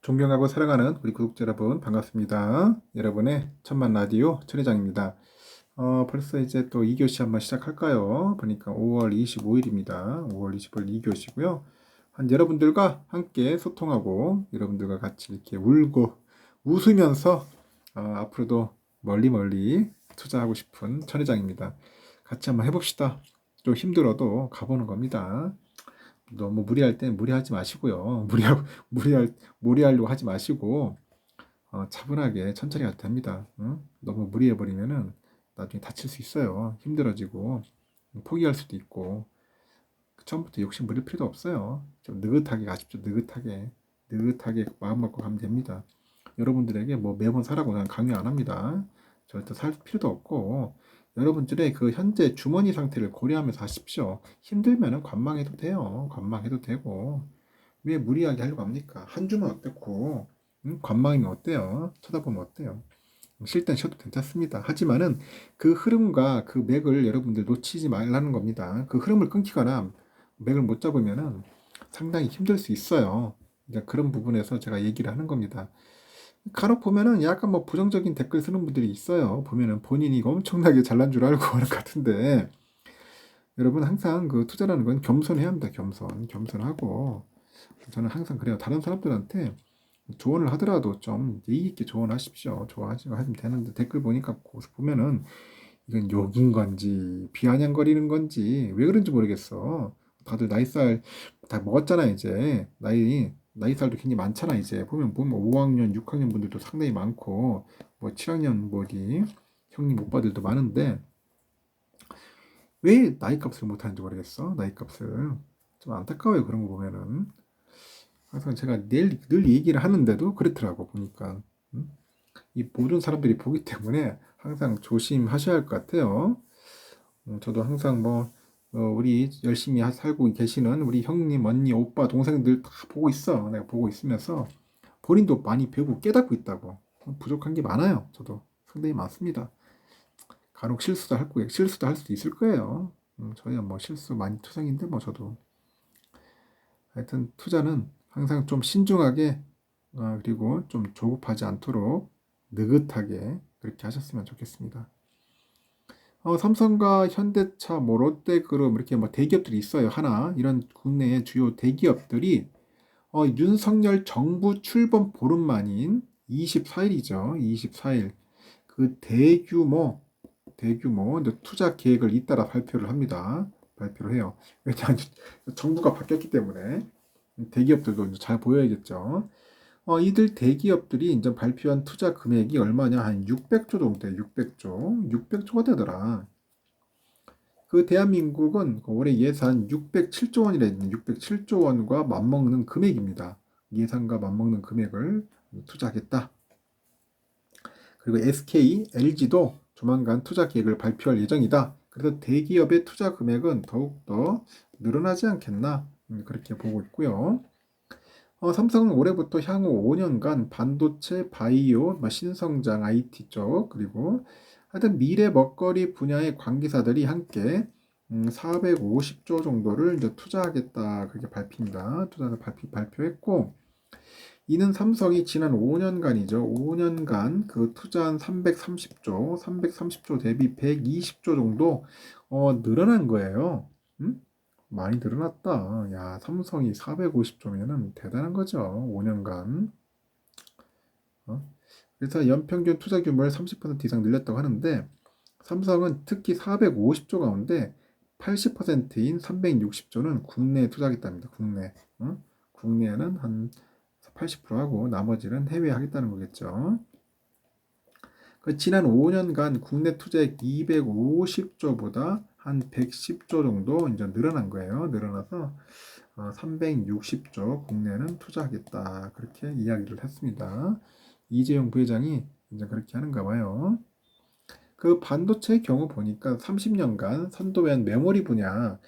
존경하고 사랑하는 우리 구독자 여러분 반갑습니다. 여러분의 천만 라디오 천회장입니다. 벌써 이제 또 2교시 한번 시작할까요? 보니까 5월 25일입니다. 5월 25일 2교시고요. 여러분들과 함께 소통하고 여러분들과 같이 이렇게 울고 웃으면서 앞으로도 멀리 멀리 투자하고 싶은 천회장입니다. 같이 한번 해봅시다. 좀 힘들어도 가보는 겁니다. 너무 무리할 땐 무리하지 마시고요. 무리하려고 하지 마시고, 차분하게 천천히 가도 됩니다. 응? 너무 무리해버리면은 나중에 다칠 수 있어요. 힘들어지고, 포기할 수도 있고, 처음부터 욕심 부릴 필요도 없어요. 좀 느긋하게 가십시오. 느긋하게. 느긋하게 마음 먹고 가면 됩니다. 여러분들에게 뭐 매번 사라고 난 강요 안 합니다. 절대 살 필요도 없고, 여러분들의 그 현재 주머니 상태를 고려하면서 하십시오. 힘들면은 관망해도 돼요. 관망해도 되고, 왜 무리하게 하려고 합니까? 한 주면 어떻고, 관망이면 어때요? 쳐다보면 어때요? 쉴 땐 쉬어도 괜찮습니다. 하지만은 그 흐름과 그 맥을 여러분들 놓치지 말라는 겁니다. 그 흐름을 끊기거나 맥을 못 잡으면은 상당히 힘들 수 있어요. 이제 그런 부분에서 제가 얘기를 하는 겁니다. 간혹 보면은 약간 뭐 부정적인 댓글 쓰는 분들이 있어요. 보면은 본인이 엄청나게 잘난 줄 알고 하는 것 같은데, 여러분 항상 그 투자라는 건 겸손해야 합니다. 겸손하고. 저는 항상 그래요. 다른 사람들한테 조언을 하더라도 좀 예의 있게 조언하십시오. 하시면 되는데, 댓글 보니까 거기서 보면은 이건 욕인 건지 비아냥거리는 건지 왜 그런지 모르겠어. 다들 나이살 다 먹었잖아. 이제 나이살도 굉장히 많잖아. 이제 보면 5학년 6학년 분들도 상당히 많고, 뭐 7학년 뭐 어디 형님 오빠들도 많은데 왜 나이값을 못하는지 모르겠어. 나이값을 좀 안타까워요. 그런 거 보면은. 항상 제가 늘 얘기를 하는데도 그렇더라고 보니까. 음? 이 모든 사람들이 보기 때문에 항상 조심하셔야 할 것 같아요. 저도 항상 우리 열심히 살고 계시는 우리 형님, 언니, 오빠, 동생들 다 보고 있어. 내가 보고 있으면서 본인도 많이 배우고 깨닫고 있다고. 부족한 게 많아요. 저도 상당히 많습니다. 간혹 실수도 할 수도 있을 거예요. 저희야 뭐 실수 많이 투성인데 뭐 저도. 하여튼 투자는 항상 좀 신중하게, 그리고 좀 조급하지 않도록 느긋하게 그렇게 하셨으면 좋겠습니다. 삼성과 현대차, 뭐 롯데그룹 이렇게 뭐 대기업들이 있어요. 하나 이런 국내의 주요 대기업들이 윤석열 정부 출범 보름 만인 24일이죠. 24일 그 대규모 이제 투자 계획을 잇따라 발표를 합니다. 발표를 해요. 왜냐하면 정부가 바뀌었기 때문에 대기업들도 이제 잘 보여야겠죠. 이들 대기업들이 이제 발표한 투자 금액이 얼마냐? 한 600조 정도 돼. 600조. 600조가 되더라. 그 대한민국은 올해 예산 607조 원이라 했는데 607조 원과 맞먹는 금액입니다. 예산과 맞먹는 금액을 투자하겠다. 그리고 SK, LG도 조만간 투자 계획을 발표할 예정이다. 그래서 대기업의 투자 금액은 더욱더 늘어나지 않겠나 그렇게 보고 있고요. 삼성은 올해부터 향후 5년간 반도체, 바이오, 신성장, IT 쪽 그리고 하여튼 미래 먹거리 분야의 관계사들이 함께 450조 정도를 이제 투자하겠다 그렇게 발표입니다. 투자를 발표했고, 이는 삼성이 지난 5년간이죠. 5년간 그 투자한 330조 대비 120조 정도 늘어난 거예요. 음? 많이 늘어났다. 야, 삼성이 450조면은 대단한 거죠. 5년간. 그래서 연평균 투자 규모를 30% 이상 늘렸다고 하는데, 삼성은 특히 450조 가운데 80%인 360조는 국내에 투자하겠답니다. 국내. 국내에는 한 80% 하고 나머지는 해외에 하겠다는 거겠죠. 그 지난 5년간 국내 투자액 250조보다 한 110조 정도 이제 늘어난 거예요. 늘어나서 360조 국내는 투자하겠다. 그렇게 이야기를 했습니다. 이재용 부회장이 이제 그렇게 하는가 봐요. 그 반도체의 경우 보니까 30년간 선도한 메모리 분야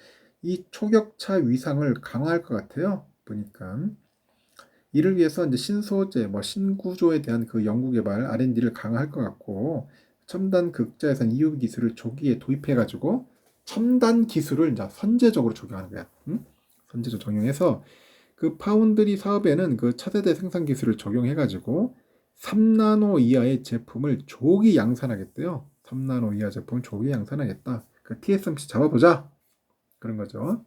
이 초격차 위상을 강화할 것 같아요. 보니까 이를 위해서 이제 신소재, 신구조에 대한 그 연구 개발 R&D를 강화할 것 같고, 첨단 극자에선 EUV 기술을 조기에 도입해가지고 첨단 기술을 이제 선제적으로 적용하는 거야. 선제적 적용해서 그 파운드리 사업에는 그 차세대 생산 기술을 적용해가지고 3나노 이하의 제품을 조기 양산하겠대요. 3나노 이하 제품을 조기 양산하겠다. 그 TSMC 잡아보자. 그런 거죠.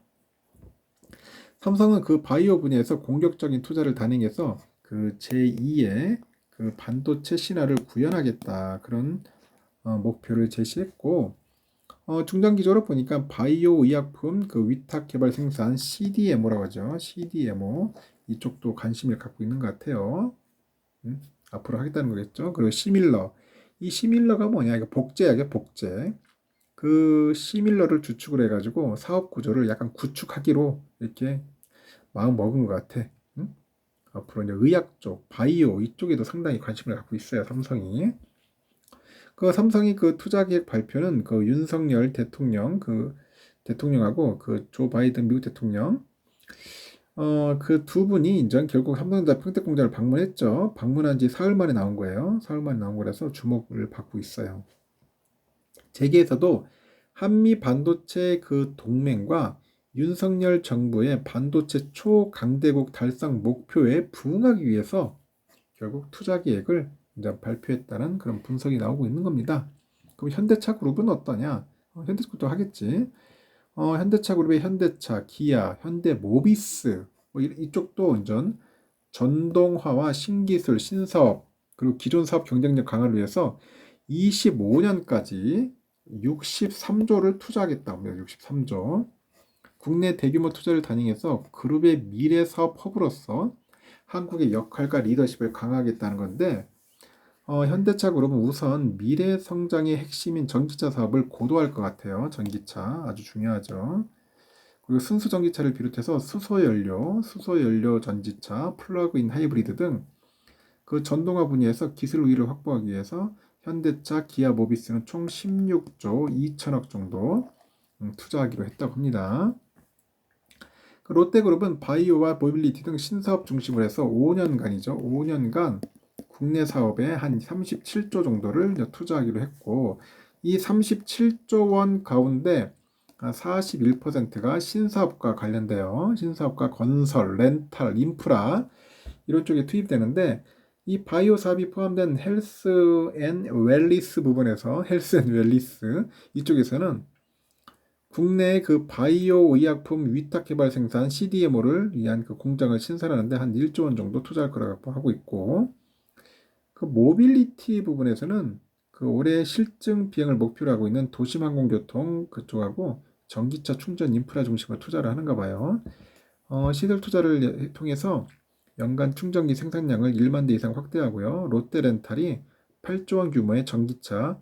삼성은 그 바이오 분야에서 공격적인 투자를 단행해서 그 제2의 그 반도체 신화를 구현하겠다. 그런 목표를 제시했고, 중장기적으로 보니까 바이오 의약품 그 위탁 개발 생산 CDMO라고 하죠. CDMO 이쪽도 관심을 갖고 있는 것 같아요. 앞으로 하겠다는 거겠죠. 그리고 시밀러. 이 시밀러가 뭐냐? 이거 복제약이야, 복제. 그 시밀러를 주축을 해가지고 사업 구조를 약간 구축하기로 이렇게 마음 먹은 것 같아. 응? 앞으로 이제 의학 쪽, 바이오 이쪽에도 상당히 관심을 갖고 있어요, 삼성이. 그 삼성이 그 투자 계획 발표는 그 윤석열 대통령 그 대통령하고 그 조 바이든 미국 대통령 그 두 분이 이제 결국 삼성전자 평택공장을 방문했죠. 방문한 지 사흘 만에 나온 거예요. 사흘 만에 나온 거라서 주목을 받고 있어요. 재계에서도 한미 반도체 그 동맹과 윤석열 정부의 반도체 초강대국 달성 목표에 부응하기 위해서 결국 투자 계획을 이제 발표했다는 그런 분석이 나오고 있는 겁니다. 그럼 현대차 그룹은 어떠냐? 현대차 그룹도 하겠지. 현대차 그룹의 현대차, 기아, 현대모비스 뭐 이쪽도 전동화와 신기술, 신사업 그리고 기존 사업 경쟁력 강화를 위해서 25년까지 63조를 투자하겠다고요. 63조. 국내 대규모 투자를 단행해서 그룹의 미래 사업 허브로서 한국의 역할과 리더십을 강화하겠다는 건데 현대차 그룹은 우선 미래 성장의 핵심인 전기차 사업을 고도화할 것 같아요. 전기차 아주 중요하죠. 그리고 순수 전기차를 비롯해서 수소연료 전지차, 플러그인 하이브리드 등 그 전동화 분야에서 기술 우위를 확보하기 위해서 현대차, 기아, 모비스는 총 16조 2천억 정도 투자하기로 했다고 합니다. 그 롯데그룹은 바이오와 모빌리티 등 신사업 중심으로 해서 5년간이죠. 5년간 국내 사업에 한 37조 정도를 투자하기로 했고 이 37조 원 가운데 41%가 신사업과 관련돼요. 신사업과 건설, 렌탈, 인프라 이런 쪽에 투입되는데 이 바이오 사업이 포함된 헬스 앤 웰리스 부분에서 헬스 앤 웰리스 이쪽에서는 국내 그 바이오 의약품 위탁 개발 생산 CDMO를 위한 그 공장을 신설하는데 한 1조 원 정도 투자할 거라고 하고 있고 그 모빌리티 부분에서는 그 올해 실증 비행을 목표로 하고 있는 도심항공교통 그쪽하고 전기차 충전 인프라 중심으로 투자를 하는가 봐요. 시설 투자를 통해서 연간 충전기 생산량을 1만 대 이상 확대하고요. 롯데렌탈이 8조 원 규모의 전기차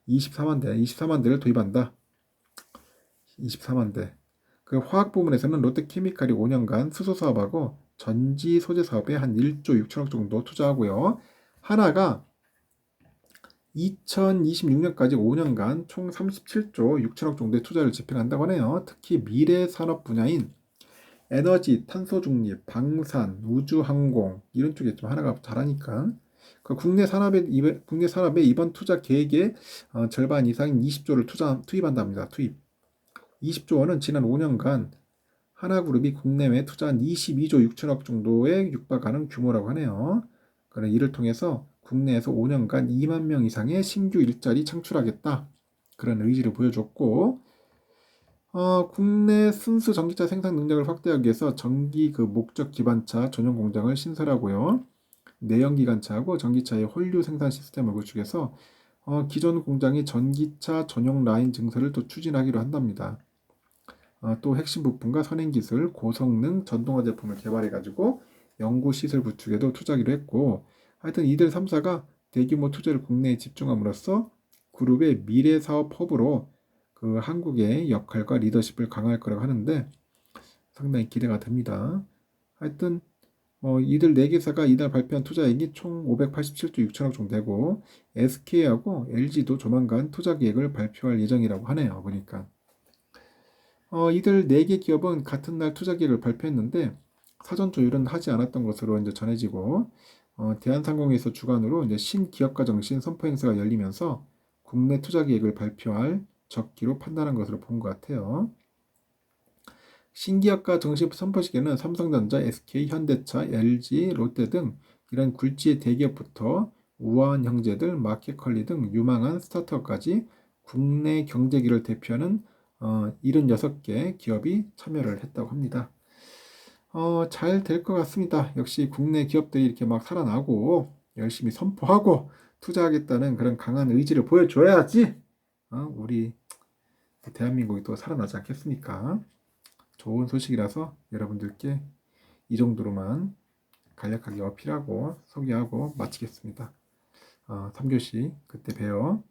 24만 대를 도입한다. 24만 대. 그 화학 부문에서는 롯데케미칼이 5년간 수소 사업하고 전지 소재 사업에 한 1조 6천억 정도 투자하고요. 하나가 2026년까지 5년간 총 37조 6천억 정도의 투자를 집행한다고 하네요. 특히 미래 산업 분야인 에너지, 탄소 중립, 방산, 우주항공 이런 쪽에 좀 하나가 잘하니까 그 국내 산업의 이번 투자 계획의 절반 이상인 20조를 투입한답니다. 투입. 20조 원은 지난 5년간 하나그룹이 국내외 투자한 22조 6천억 정도에 육박하는 규모라고 하네요. 그래 이를 통해서 국내에서 5년간 2만 명 이상의 신규 일자리 창출하겠다. 그런 의지를 보여줬고 국내 순수 전기차 생산 능력을 확대하기 위해서 전기 그 목적 기반차 전용 공장을 신설하고요. 내연기관차하고 전기차의 홀류 생산 시스템을 구축해서 기존 공장이 전기차 전용 라인 증설을 또 추진하기로 한답니다. 또 핵심 부품과 선행기술, 고성능 전동화 제품을 개발해가지고 연구시설 구축에도 투자하기로 했고 하여튼 이들 3사가 대규모 투자를 국내에 집중함으로써 그룹의 미래 사업 허브로 그 한국의 역할과 리더십을 강화할 거라고 하는데 상당히 기대가 됩니다. 하여튼 이들 4개사가 이날 발표한 투자액이 총 587조 6천억 정도 되고 SK하고 LG도 조만간 투자 계획을 발표할 예정이라고 하네요. 보니까 이들 4개 기업은 같은 날 투자 계획을 발표했는데 사전 조율은 하지 않았던 것으로 이제 전해지고 대한상공회에서 주관으로 이제 신기업가 정신 선포 행사가 열리면서 국내 투자 계획을 발표할 적기로 판단한 것으로 본 것 같아요. 신기업가 정식 선포식에는 삼성전자, SK, 현대차, LG, 롯데 등 이런 굴지의 대기업부터 우아한 형제들, 마켓컬리 등 유망한 스타트업까지 국내 경제기를 대표하는 76개 기업이 참여를 했다고 합니다. 잘 될 것 같습니다. 역시 국내 기업들이 이렇게 막 살아나고 열심히 선포하고 투자하겠다는 그런 강한 의지를 보여줘야지 우리 대한민국이 또 살아나지 않겠습니까? 좋은 소식이라서 여러분들께 이 정도로만 간략하게 어필하고 소개하고 마치겠습니다. 3교시 그때 봬요.